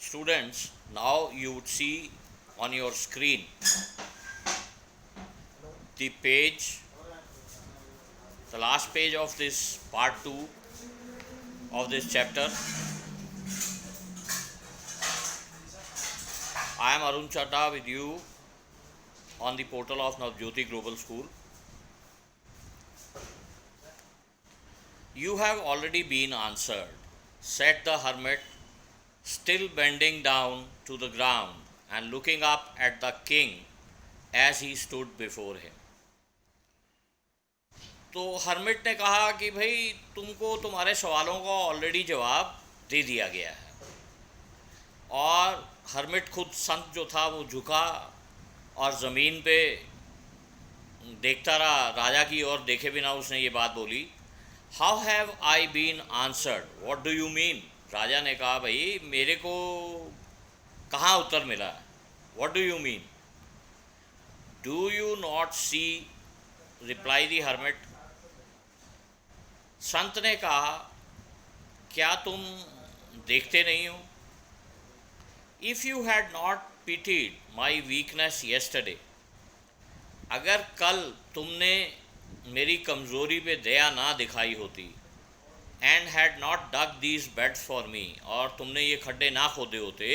Students, now you would see on your screen the page, the last page of this part 2 of this chapter. I am Arun Chadha with you on the portal of Navjyoti Global School. You have already been answered, said the hermit, still bending down to the ground and looking up at the king as he stood before him. तो hermit ने कहा कि भाई तुमको तुम्हारे सवालों का already जवाब दे दिया गया है। और हर्मिट खुद संत जो था वो झुका और ज़मीन पे देखता रहा, राजा की ओर देखे बिना उसने ये बात बोली, how have I been answered, what do you mean. राजा ने कहा भाई मेरे को कहाँ उत्तर मिला है, what do you mean. Do you not see, reply the hermit. संत ने कहा क्या तुम देखते नहीं हो। If you had not pitied my weakness yesterday, अगर कल तुमने मेरी कमज़ोरी पे दया ना दिखाई होती, and had not dug these beds for me, और तुमने ये खड्डे ना खोदे होते,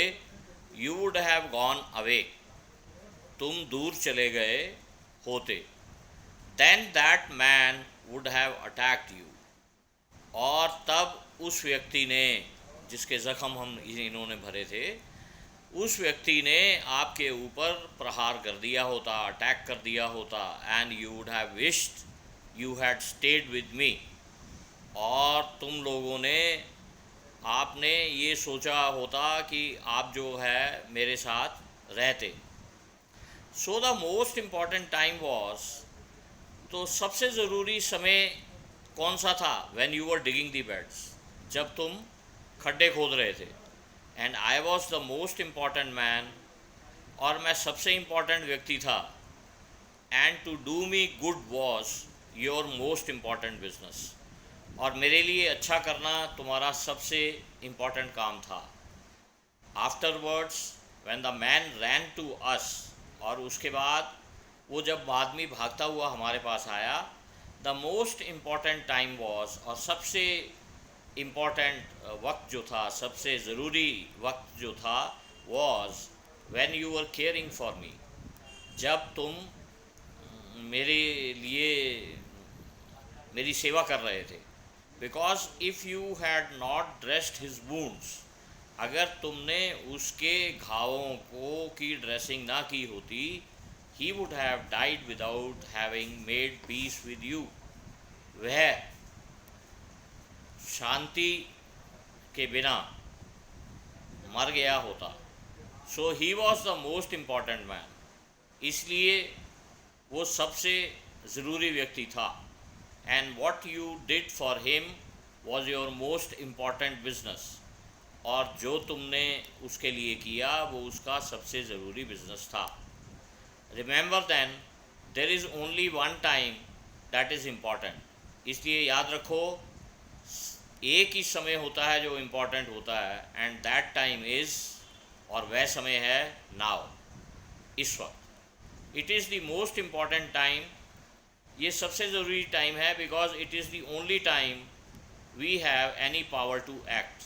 you would have gone away, तुम दूर चले गए होते। Then that man would have attacked you, और तब उस व्यक्ति ने, जिसके ज़ख्म हम इन्होंने भरे थे, उस व्यक्ति ने आपके ऊपर प्रहार कर दिया होता, अटैक कर दिया होता। And you would have wished you had stayed with me, और तुम लोगों ने, आपने ये सोचा होता कि आप जो है मेरे साथ रहते। So the most important time was, तो सबसे ज़रूरी समय कौन सा था। When you were digging the beds, जब तुम खड्डे खोद रहे थे। And I was the most important man, और मैं सबसे इम्पॉर्टेंट व्यक्ति था। And to do me good was your most important business, और मेरे लिए अच्छा करना तुम्हारा सबसे इम्पॉर्टेंट काम था। Afterwards when the man ran to us, और उसके बाद वो जब आदमी भागता हुआ हमारे पास आया, the most important time was, और सबसे इम्पॉर्टेंट वक्त जो था, सबसे ज़रूरी वक्त जो था, was when you were caring for me, जब तुम मेरे लिए मेरी सेवा कर रहे थे। Because if you had not dressed his wounds, अगर तुमने उसके घावों को की ड्रेसिंग ना की होती, he would have died without having made peace with you, वह शांति के बिना मर गया होता। So he was the most important man, इसलिए वो सबसे ज़रूरी व्यक्ति था। And what you did for him was your most important business, और जो तुमने उसके लिए किया वो उसका सबसे ज़रूरी बिजनेस था। Remember then there is only one time that is important, इसलिए याद रखो एक ही समय होता है जो इम्पॉर्टेंट होता है। एंड दैट टाइम इज़, और वह समय है नाउ, इस वक्त। It is the most important time, ये सबसे ज़रूरी टाइम है। Because it is the only time we have any power to act,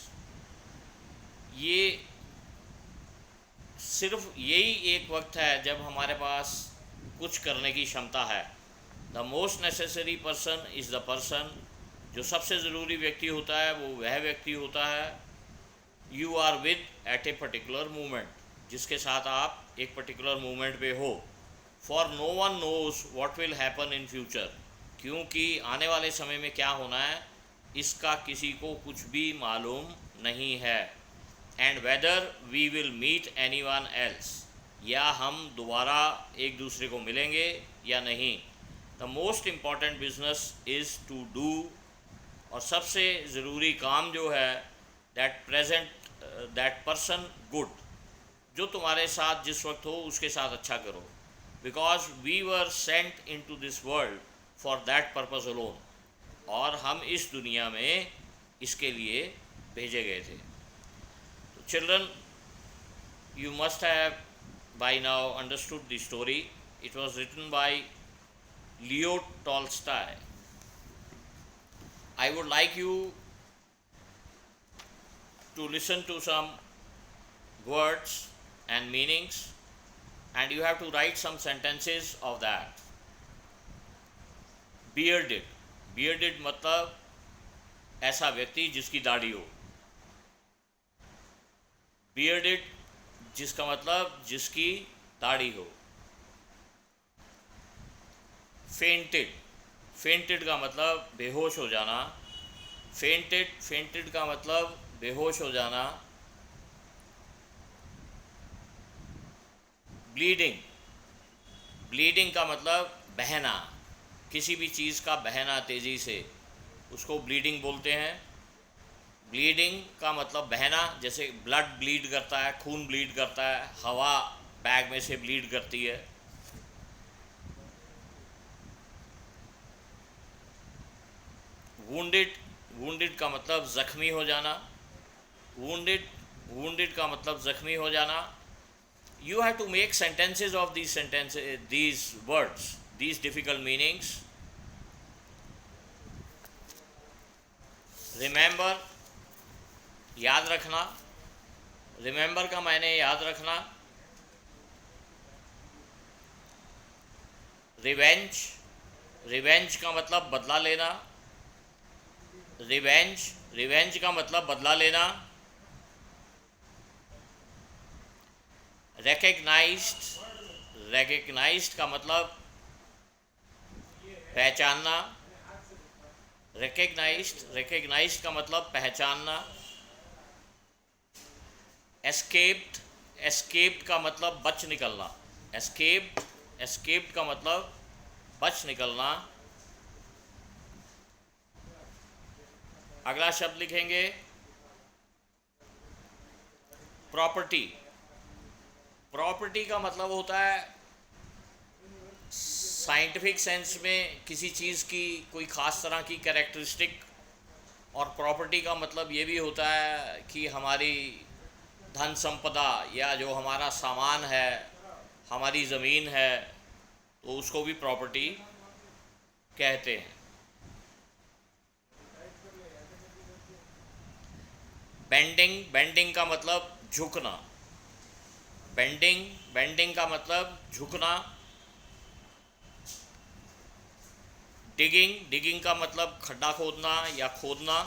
ये सिर्फ यही एक वक्त है जब हमारे पास कुछ करने की क्षमता है। The most necessary person is the person, जो सबसे ज़रूरी व्यक्ति होता है वो वह व्यक्ति होता है you are with at a particular moment, जिसके साथ आप एक पर्टिकुलर मोमेंट पे हो। For no one knows what will happen in future, क्योंकि आने वाले समय में क्या होना है इसका किसी को कुछ भी मालूम नहीं है। And whether we will meet anyone else, या हम दोबारा एक दूसरे को मिलेंगे या नहीं। The most important business is to do, और सबसे ज़रूरी काम जो है दैट पर्सन गुड, जो तुम्हारे साथ जिस वक्त हो उसके साथ अच्छा करो। Because we were sent into this world for that purpose alone, और हम इस दुनिया में इसके लिए भेजे गए थे। Children, You must have by now understood the story. It was written by Leo Tolstoy. I would like you to listen to some words and meanings, and you have to write some sentences of that. Bearded. Bearded मतलब ऐसा व्यक्ति जिसकी दाढ़ी हो. Bearded जिसका मतलब जिसकी दाढ़ी हो. Fainted. Fainted का मतलब बेहोश हो जाना. Fainted का मतलब बेहोश हो जाना. Bleeding का मतलब बहना. किसी भी चीज़ का बहना तेज़ी से, उसको ब्लीडिंग बोलते हैं. ब्लीडिंग का मतलब बहना, जैसे ब्लड ब्लीड करता है, खून ब्लीड करता है, हवा बैग में से ब्लीड करती है. वुंडेड का मतलब ज़ख्मी हो जाना. वुंडेड का मतलब ज़ख्मी हो जाना. You have to make sentences of these words, these difficult meanings. Remember, याद रखना. Remember का मायने याद रखना. Revenge का मतलब बदला लेना. Revenge का मतलब बदला लेना. Recognized का मतलब पहचानना. Recognized का मतलब पहचानना. Escaped का मतलब बच निकलना. Escaped का मतलब बच निकलना. अगला शब्द लिखेंगे प्रॉपर्टी. प्रॉपर्टी का मतलब होता है साइंटिफिक सेंस में किसी चीज़ की कोई ख़ास तरह की कैरेक्टरिस्टिक. और प्रॉपर्टी का मतलब ये भी होता है कि हमारी धन संपदा या जो हमारा सामान है, हमारी ज़मीन है, तो उसको भी प्रॉपर्टी कहते हैं. बेंडिंग का मतलब झुकना. बेंडिंग का मतलब झुकना. डिगिंग का मतलब खड्डा खोदना या खोदना.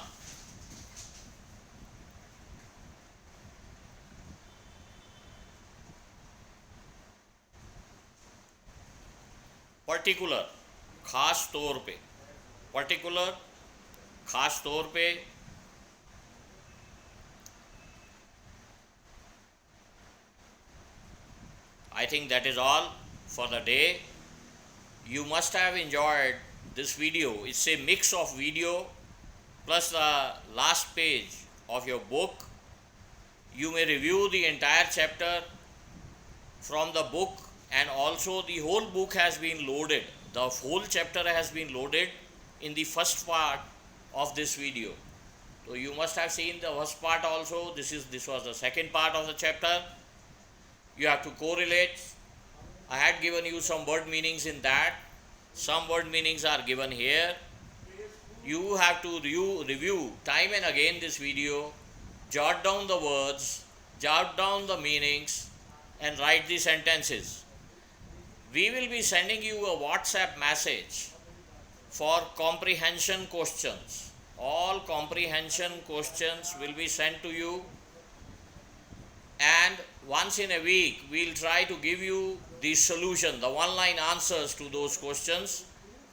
पर्टिकुलर खास तौर पे. पर्टिकुलर खास तौर पे. I think that is all for the day. You must have enjoyed this video. It's a mix of video plus the last page of your book. You may review the entire chapter from the book, and also the whole book has been loaded. The whole chapter has been loaded in the first part of this video. So you must have seen the first part also. This was the second part of the chapter. You have to correlate. I had given you some word meanings in that. Some word meanings are given here. You have to review time and again this video, jot down the words, jot down the meanings, and write the sentences. We will be sending you a WhatsApp message for comprehension questions. All comprehension questions will be sent to you, and once in a week we will try to give you the solution, the one-line answers to those questions.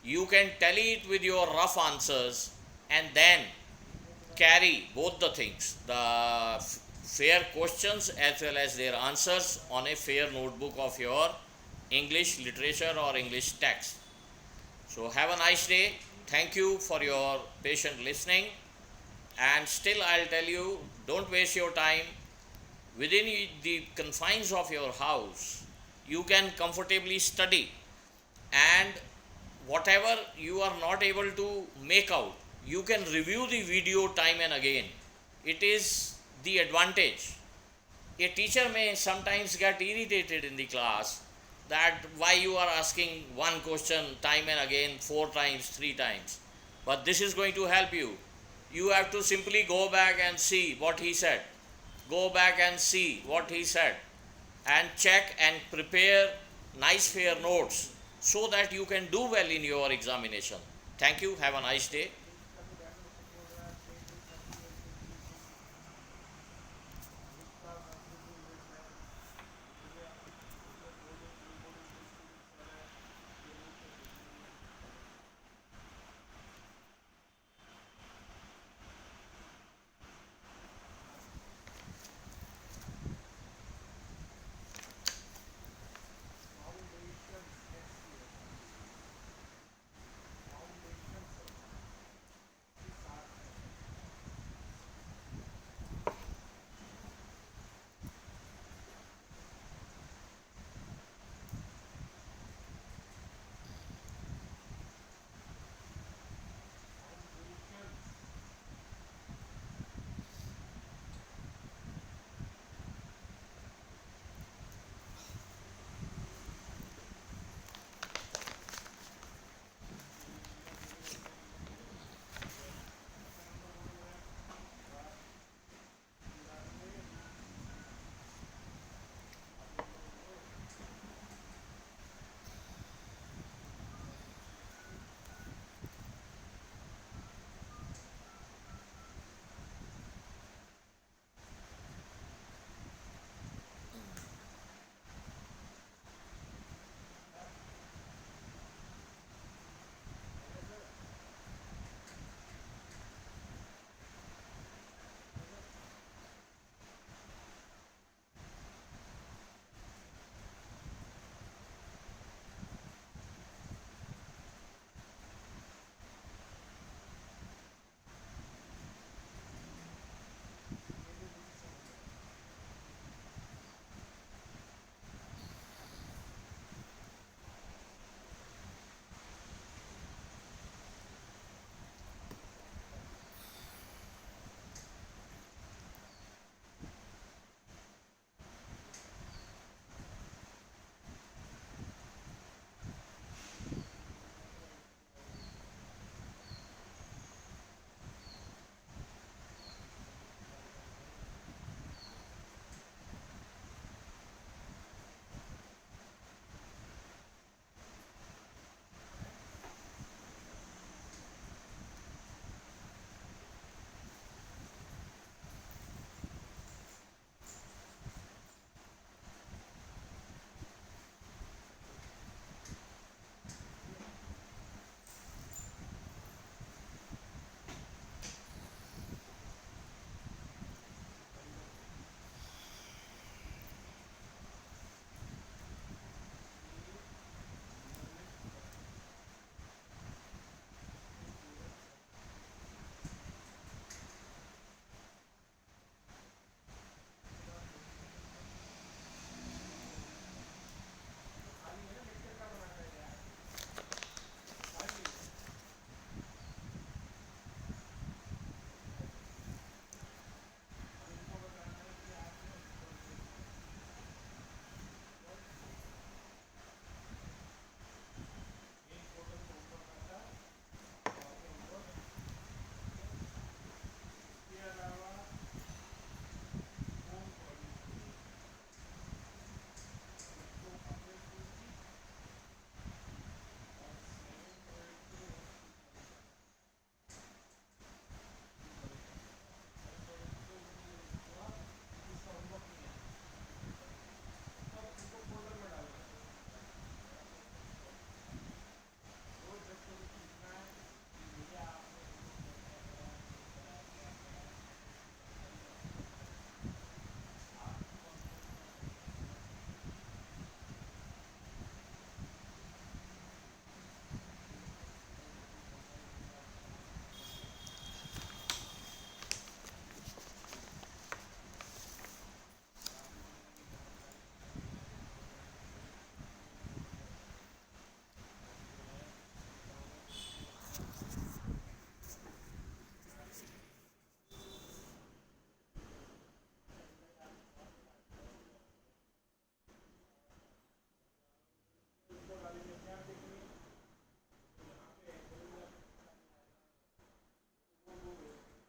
You can tally it with your rough answers and then carry both the things, the fair questions as well as their answers, on a fair notebook of your English literature or English text. So have a nice day. Thank you for your patient listening, and still I'll tell you, don't waste your time. Within the confines of your house, you can comfortably study, and whatever you are not able to make out, you can review the video time and again. It is the advantage A teacher may sometimes get irritated in the class that why you are asking one question time and again, 4 times, 3 times. But this is going to help you. You have to simply go back and see what he said. Go back and see what he said and check and prepare nice fair notes so that you can do well in your examination. Thank you. Have a nice day.